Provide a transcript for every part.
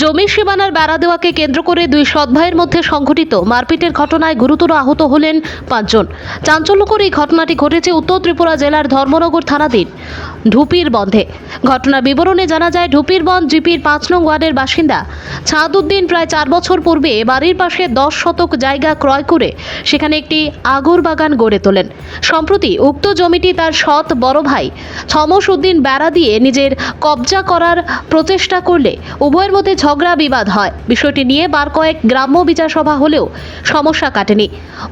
জমির সীমানার বেড়া দেওয়াকে কেন্দ্র করে দুই সৎ ভাইয়ের মধ্যে সংঘটিত মারপিটের ঘটনায় গুরুতর আহত হলেন ৫ জন। চাঞ্চল্যকর এই ঘটনাটি ঘটেছে উত্তর ত্রিপুরা জেলার ধর্মনগর থানাধীন ঢুপির বন্ধে। ঘটনার বিবরণে জানা যায়, ঢুপির বন্ধ জিপির ৫ নং ওয়ার্ডের বাসিন্দা ছাদউদ্দিন প্রায় ৪ বছর পূর্বে বাড়ির পাশে ১০ শতক জায়গা ক্রয় করে সেখানে একটি আগর বাগান গড়ে তোলেন। সম্প্রতি উক্ত জমিটি তার সৎ বড় ভাই ছমস উদ্দিন বেড়া দিয়ে নিজের কবজা করার প্রচেষ্টা করলে উভয়ের মধ্যে ঝগড়া বিবাদ হয়। বিষয়টি নিয়ে বার কয়েক গ্রাম্য বিচার সভা হলেও সমস্যা কাটেনি।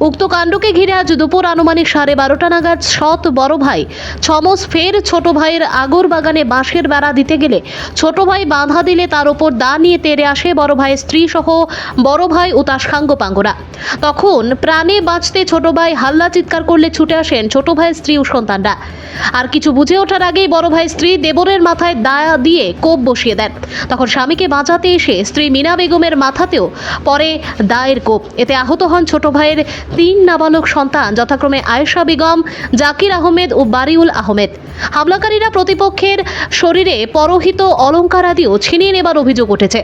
উক্ত কাণ্ডকে ঘিরে আজ দুপুর আনুমানিক 12:30 নাগাদ সৎ বড় ভাই ছমস ফের ছোট ভাইয়ের আগর বাগানে বাঁশের বেড়া দিতে গেলে ছোট ভাই বাধা দিলে তার উপর দা নিয়ে তেড়ে আসে বড় ভাইয়ের স্ত্রী সহ বড় ভাই ও তার সাঙ্গপাঙ্গরা। তখন প্রাণে বাঁচতে ছোট ভাই হাল্লা চিৎকার করলে ছুটে আসেন ছোট ভাইয়ের স্ত্রী ও সন্তানরা। আর কিছু বুঝে ওঠার আগেই বড় ভাইয়ের স্ত্রী দেবরের মাথায় দা দিয়ে কোপ বসিয়ে দেন। তখন স্বামীকে বাঁচাতে এসে স্ত্রী মিনা বেগমের মাথাতেও পরে দায়ের কোপ। এতে আহত হন ছোট ভাইয়ের ৩ নাবালক সন্তান, যথাক্রমে আয়েশা বেগম, জাকির আহমেদ ও বারিউল আহমেদ। হামলাকারীরা প্রতিপক্ষের শরীরে পরহিত অলংকার আদিও ছিনিয়ে নেবার অভিযোগ উঠেছে।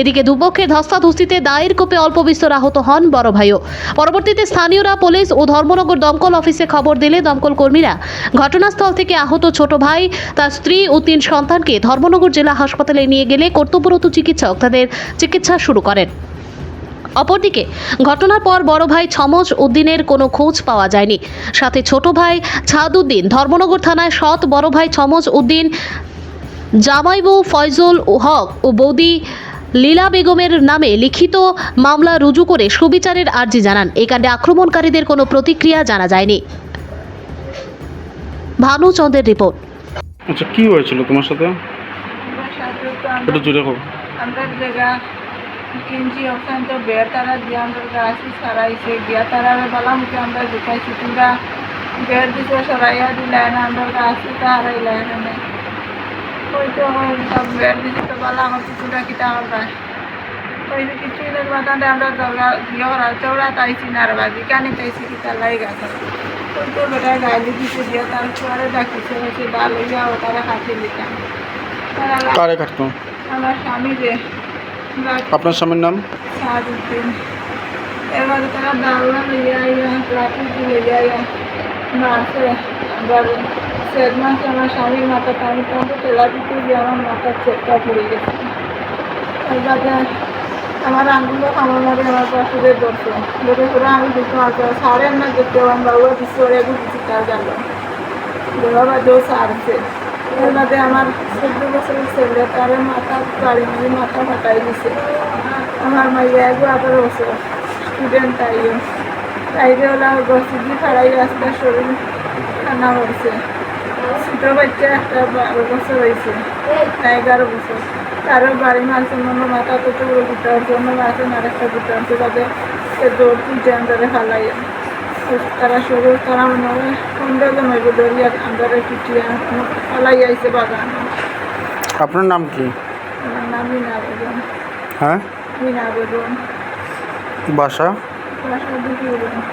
এদিকে দুপক্ষের ধস্তাধস্তিতে দায়ের কোপে অল্প বিস্তর আহত হন বড় ভাইও। পরবর্তীতে স্থানীয়রা পুলিশ ও ধর্মনগর দমকল অফিসে খবর দিলে দমকল কর্মীরা ঘটনাস্থল থেকে আহত ছোট ভাই, তার স্ত্রী ও ৩ সন্তানকে ধর্মনগর জেলা হাসপাতালে নিয়ে গেলে কর্তব্যরত চিকিৎসক তাদের চিকিৎসা শুরু করেন। অপরদিকে ঘটনার পর বড় ভাই ছমস উদ্দিনের কোনো খোঁজ পাওয়া যায়নি। সাথে ছোট ভাই ছাদউদ্দিন ধর্মনগর থানায় সৎ বড় ভাই ছমস উদ্দিন, জামাইবউ ফয়জুল হক ও বৌদি লীলা বেগমের নামে লিখিত মামলা রুজু করে সুবিচারের আর্জি জানান। এই কাণ্ডে আক্রমণকারীদের কোনো প্রতিক্রিয়া জানা যায়নি। ভানুচন্দ্রের রিপোর্ট। আচ্ছা, কি হয়েছিল তোমার সাথে? একটু জোরে হোক। আমরা জায়গা কিনছি, ওখানে তো বেড় তারা দিয়ে আমরা গাছি সারাইছে গিয়া তারা বলা মুখে আমরা দেখাইছি, তোমরা বেড় দিছে সরাইয়া দিলে না, আমরা গাছি তা হারাইলে না ওই তো সব বেড় দিছে তো বলা আমার কুকুরা কিটা আমার গাছ ওই কিছু বাদানটা আমরা দরগা দিয়ে হরাল চৌড়া তাইছি নারবাজি কানে তাইছি কিটা লাই গাছ ওই তো বেটায় গাইলি দিছে দিয়ে তার চুয়ারে ডাকিছে সে ডাল হইয়া ও তারা খাটিয়ে দিতাম। কারে কাটতো? আমার স্বামী যে আপনার স্বামীর নাম? ছাদউদ্দিন। এবারে তারা দাওয়া লইয়া আইয়া লাঠি লইয়া আইয়া মাসে আবার সেদ মাসে আমার স্বামীর মাথা টানি টানতে তেলা দিতে গিয়ে আমার মাথার চেপটা পড়ে গেছে। এবারে আমার আঙ্গুলো কামড় মারে আমার পাশুদের ধরছে ধরে করে আমি দুটো আসে সাড়ে না যেতে আমার বাবু দিচ্ছে ওরা দিচ্ছি তার গেল বাবা দেও সারছে। এর মধ্যে আমার 14 বছরের ছেলে তার মাথা গাড়ি দিয়ে মাথা ফাটাই দিছে। আমার মাইয়া 18 বছর স্টুডেন্ট তাইরে ওলা বসিদি ফাড়াই রাস্তা শরীর খানা করছে। ছোটো বাচ্চা একটা 12 বছর হয়েছে, 11 বছর। তারও বাড়ি মারছে মনে মাথা তো পুরো গুটা হচ্ছে, অন্য মারছে আর একটা গুটা হচ্ছে, তাদের দৌড় তুলছে আন্দারে ফালাই। তারা শরীর তারা মনে হয় 15 জন হইব দরিয়া আন্দারে পিটিয়া ফালাই আইছে বাগান। আপনার নাম কি? আমার নাম মিনা বেগম। হ্যাঁ, মিনা বেগম। বাসা? বাসা দুটি বেগম।